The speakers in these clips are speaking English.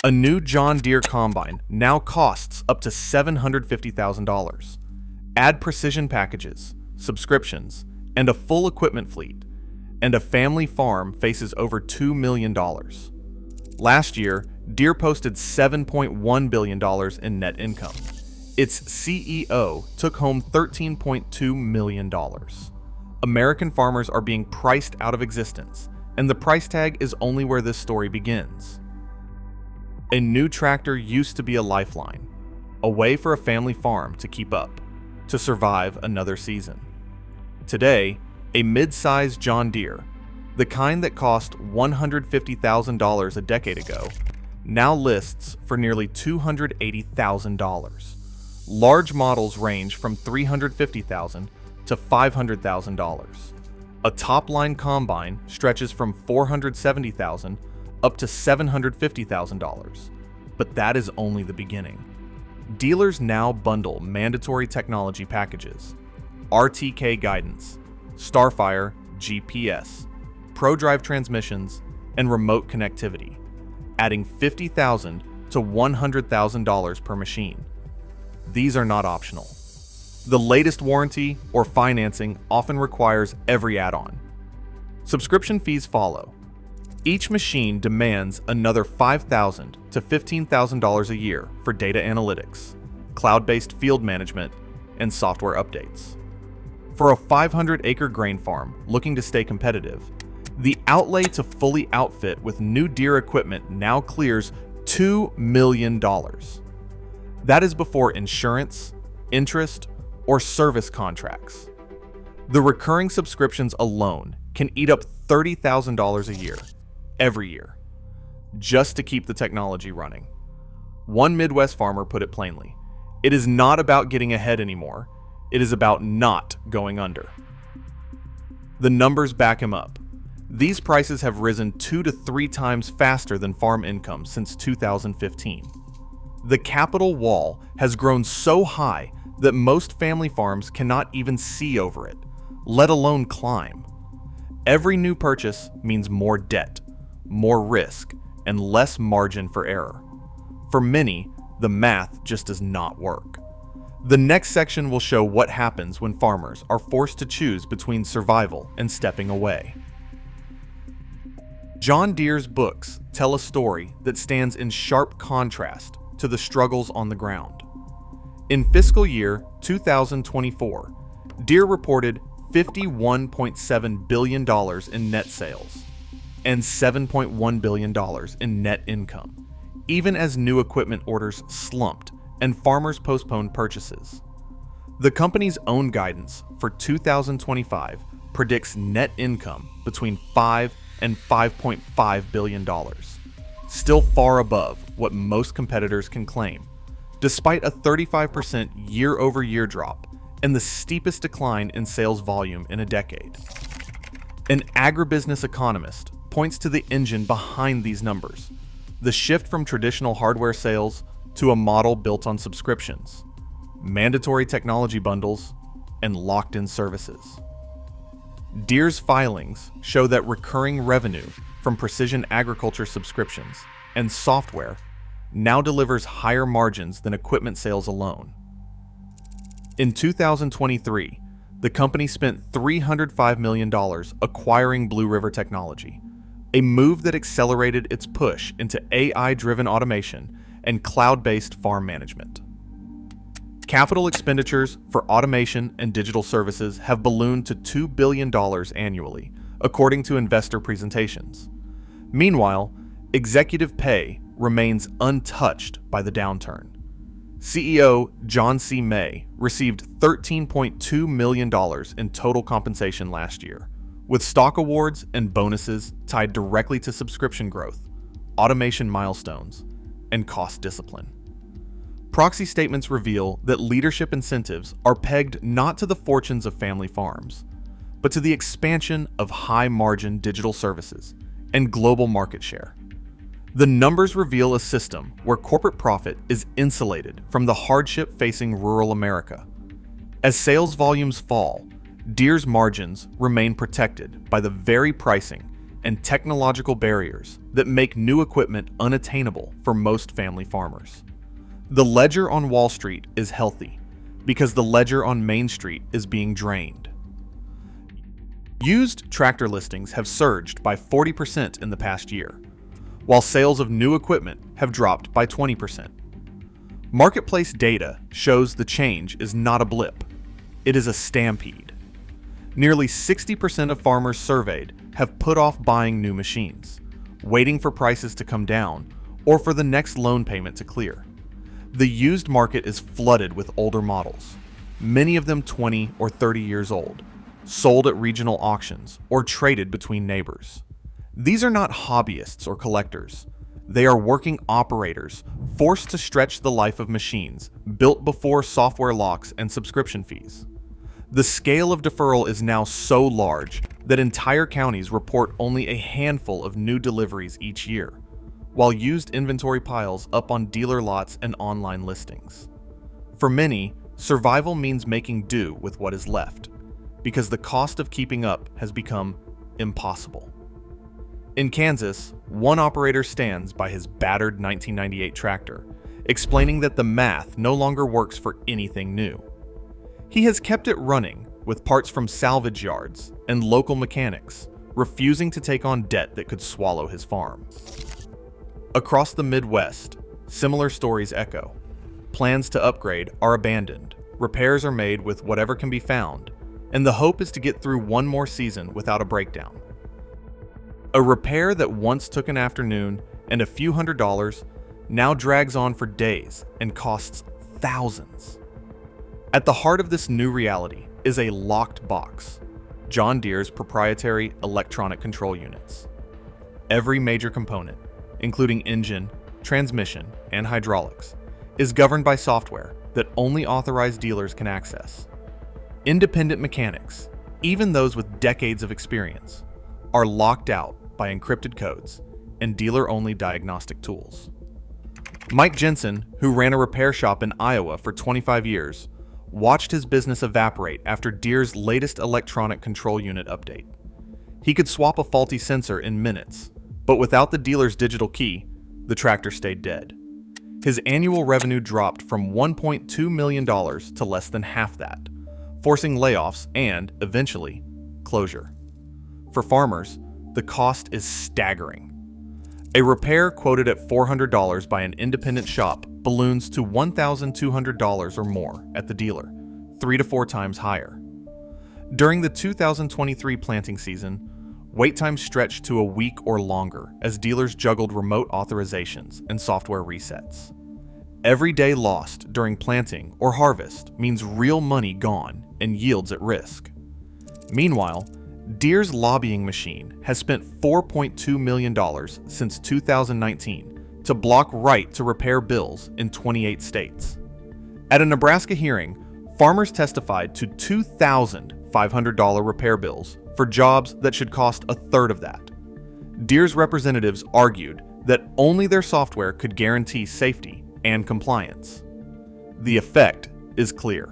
A new John Deere combine now costs up to $750,000. Add precision packages, subscriptions, and a full equipment fleet, and a family farm faces over $2 million. Last year, Deere posted $7.1 billion in net income. Its CEO took home $13.2 million. American farmers are being priced out of existence, and the price tag is only where this story begins. A new tractor used to be a lifeline, a way for a family farm to keep up, to survive another season. Today, a mid-sized John Deere, the kind that cost $150,000 a decade ago, now lists for nearly $280,000. Large models range from $350,000 to $500,000. A top-line combine stretches from $470,000 up to $750,000, but that is only the beginning. Dealers now bundle mandatory technology packages, RTK guidance, Starfire GPS, ProDrive transmissions, and remote connectivity, adding $50,000 to $100,000 per machine. These are not optional. The latest warranty or financing often requires every add-on. Subscription fees follow. Each machine demands another $5,000 to $15,000 a year for data analytics, cloud-based field management, and software updates. For a 500-acre grain farm looking to stay competitive, the outlay to fully outfit with new Deere equipment now clears $2 million. That is before insurance, interest, or service contracts. The recurring subscriptions alone can eat up $30,000 a year, every year, just to keep the technology running. One Midwest farmer put it plainly: it is not about getting ahead anymore, it is about not going under. The numbers back him up. These prices have risen 2 to 3 times faster than farm income since 2015. The capital wall has grown so high that most family farms cannot even see over it, let alone climb. Every new purchase means more debt, more risk, and less margin for error. For many, the math just does not work. The next section will show what happens when farmers are forced to choose between survival and stepping away. John Deere's books tell a story that stands in sharp contrast to the struggles on the ground. In fiscal year 2024, Deere reported $51.7 billion in net sales and $7.1 billion in net income, even as new equipment orders slumped and farmers postponed purchases. The company's own guidance for 2025 predicts net income between $5 and $5.5 billion, still far above what most competitors can claim, despite a 35% year-over-year drop and the steepest decline in sales volume in a decade. An agribusiness economist points to the engine behind these numbers: the shift from traditional hardware sales to a model built on subscriptions, mandatory technology bundles, and locked-in services. Deere's filings show that recurring revenue from precision agriculture subscriptions and software now delivers higher margins than equipment sales alone. In 2023, the company spent $305 million acquiring Blue River Technology, a move that accelerated its push into AI-driven automation and cloud-based farm management. Capital expenditures for automation and digital services have ballooned to $2 billion annually, according to investor presentations. Meanwhile, executive pay remains untouched by the downturn. CEO John C. May received $13.2 million in total compensation last year, with stock awards and bonuses tied directly to subscription growth, automation milestones, and cost discipline. Proxy statements reveal that leadership incentives are pegged not to the fortunes of family farms, but to the expansion of high-margin digital services and global market share. The numbers reveal a system where corporate profit is insulated from the hardship facing rural America. As sales volumes fall, Deere's margins remain protected by the very pricing and technological barriers that make new equipment unattainable for most family farmers. The ledger on Wall Street is healthy because the ledger on Main Street is being drained. Used tractor listings have surged by 40% in the past year, while sales of new equipment have dropped by 20%. Marketplace data shows the change is not a blip, it is a stampede. Nearly 60% of farmers surveyed have put off buying new machines, waiting for prices to come down or for the next loan payment to clear. The used market is flooded with older models, many of them 20 or 30 years old, sold at regional auctions or traded between neighbors. These are not hobbyists or collectors. They are working operators forced to stretch the life of machines built before software locks and subscription fees. The scale of deferral is now so large that entire counties report only a handful of new deliveries each year, while used inventory piles up on dealer lots and online listings. For many, survival means making do with what is left, because the cost of keeping up has become impossible. In Kansas, one operator stands by his battered 1998 tractor, explaining that the math no longer works for anything new. He has kept it running with parts from salvage yards and local mechanics, refusing to take on debt that could swallow his farm. Across the Midwest, similar stories echo. Plans to upgrade are abandoned, repairs are made with whatever can be found, and the hope is to get through one more season without a breakdown. A repair that once took an afternoon and a few $100s now drags on for days and costs thousands. At the heart of this new reality is a locked box, John Deere's proprietary electronic control units. Every major component, including engine, transmission, and hydraulics, is governed by software that only authorized dealers can access. Independent mechanics, even those with decades of experience, are locked out by encrypted codes and dealer-only diagnostic tools. Mike Jensen, who ran a repair shop in Iowa for 25 years, watched his business evaporate after Deere's latest electronic control unit update. He could swap a faulty sensor in minutes, but without the dealer's digital key, the tractor stayed dead. His annual revenue dropped from $1.2 million to less than half that, forcing layoffs and, eventually, closure. For farmers, the cost is staggering. A repair quoted at $400 by an independent shop balloons to $1,200 or more at the dealer, 3 to 4 times higher. During the 2023 planting season, wait times stretched to a week or longer as dealers juggled remote authorizations and software resets. Every day lost during planting or harvest means real money gone and yields at risk. Meanwhile, Deere's lobbying machine has spent $4.2 million since 2019 to block right to repair bills in 28 states. At a Nebraska hearing, farmers testified to $2,500 repair bills for jobs that should cost a third of that. Deere's representatives argued that only their software could guarantee safety and compliance. The effect is clear.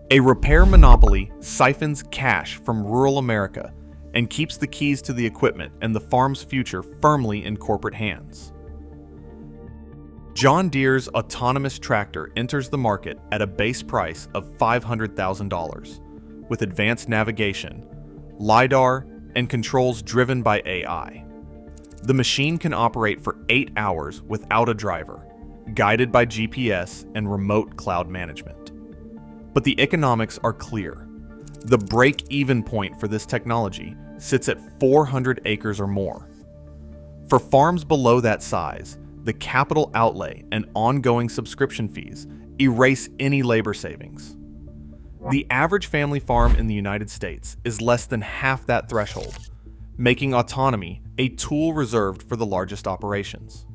A repair monopoly siphons cash from rural America and keeps the keys to the equipment and the farm's future firmly in corporate hands. John Deere's autonomous tractor enters the market at a base price of $500,000 with advanced navigation, LiDAR, and controls driven by AI. The machine can operate for 8 hours without a driver, guided by GPS and remote cloud management. But the economics are clear. The break-even point for this technology sits at 400 acres or more. For farms below that size, the capital outlay and ongoing subscription fees erase any labor savings. The average family farm in the United States is less than half that threshold, making autonomy a tool reserved for the largest operations.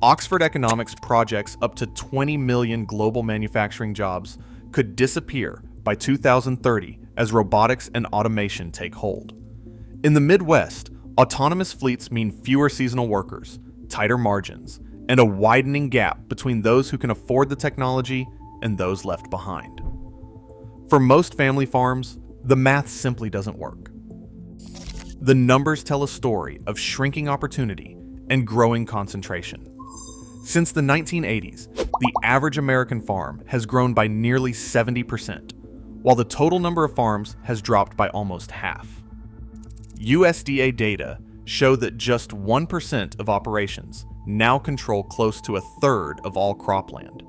Oxford Economics projects up to 20 million global manufacturing jobs could disappear by 2030 as robotics and automation take hold. In the Midwest, autonomous fleets mean fewer seasonal workers, tighter margins, and a widening gap between those who can afford the technology and those left behind. For most family farms, the math simply doesn't work. The numbers tell a story of shrinking opportunity and growing concentration. Since the 1980s, the average American farm has grown by nearly 70%, while the total number of farms has dropped by almost half. USDA data show that just 1% of operations now control close to a third of all cropland,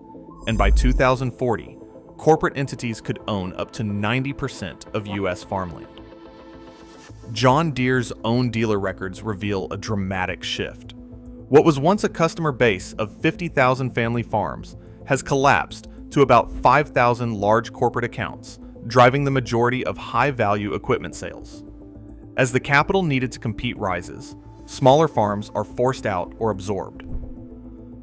and by 2040, corporate entities could own up to 90% of U.S. farmland. John Deere's own dealer records reveal a dramatic shift. What was once a customer base of 50,000 family farms has collapsed to about 5,000 large corporate accounts, driving the majority of high-value equipment sales. As the capital needed to compete rises, smaller farms are forced out or absorbed.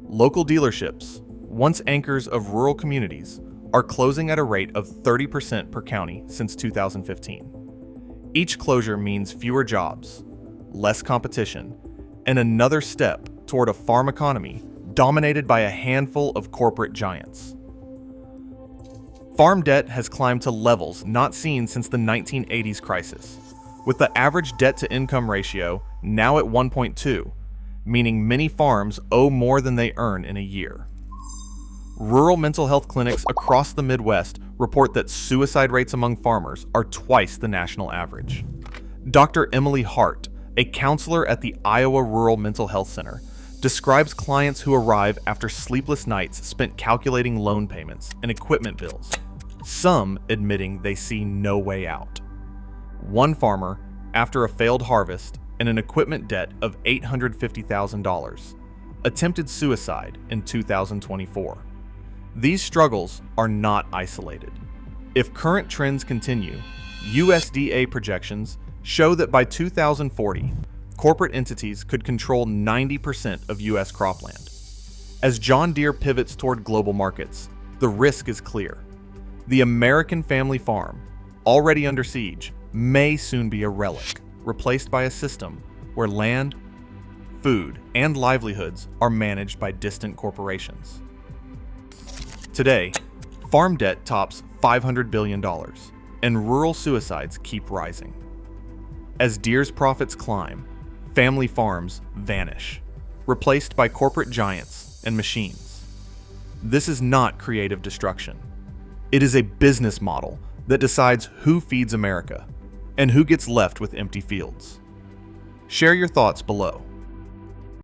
Local dealerships, once anchors of rural communities, are closing at a rate of 30% per county since 2015. Each closure means fewer jobs, less competition, and another step toward a farm economy dominated by a handful of corporate giants. Farm debt has climbed to levels not seen since the 1980s crisis, with the average debt-to-income ratio now at 1.2, meaning many farms owe more than they earn in a year. Rural mental health clinics across the Midwest report that suicide rates among farmers are twice the national average. Dr. Emily Hart, a counselor at the Iowa Rural Mental Health Center, describes clients who arrive after sleepless nights spent calculating loan payments and equipment bills, some admitting they see no way out. One farmer, after a failed harvest and an equipment debt of $850,000, attempted suicide in 2024. These struggles are not isolated. If current trends continue, USDA projections show that by 2040, corporate entities could control 90% of U.S. cropland. As John Deere pivots toward global markets, the risk is clear. The American family farm, already under siege, may soon be a relic, replaced by a system where land, food, and livelihoods are managed by distant corporations. Today, farm debt tops $500 billion, and rural suicides keep rising. As Deere's profits climb, family farms vanish, replaced by corporate giants and machines. This is not creative destruction. It is a business model that decides who feeds America and who gets left with empty fields. Share your thoughts below.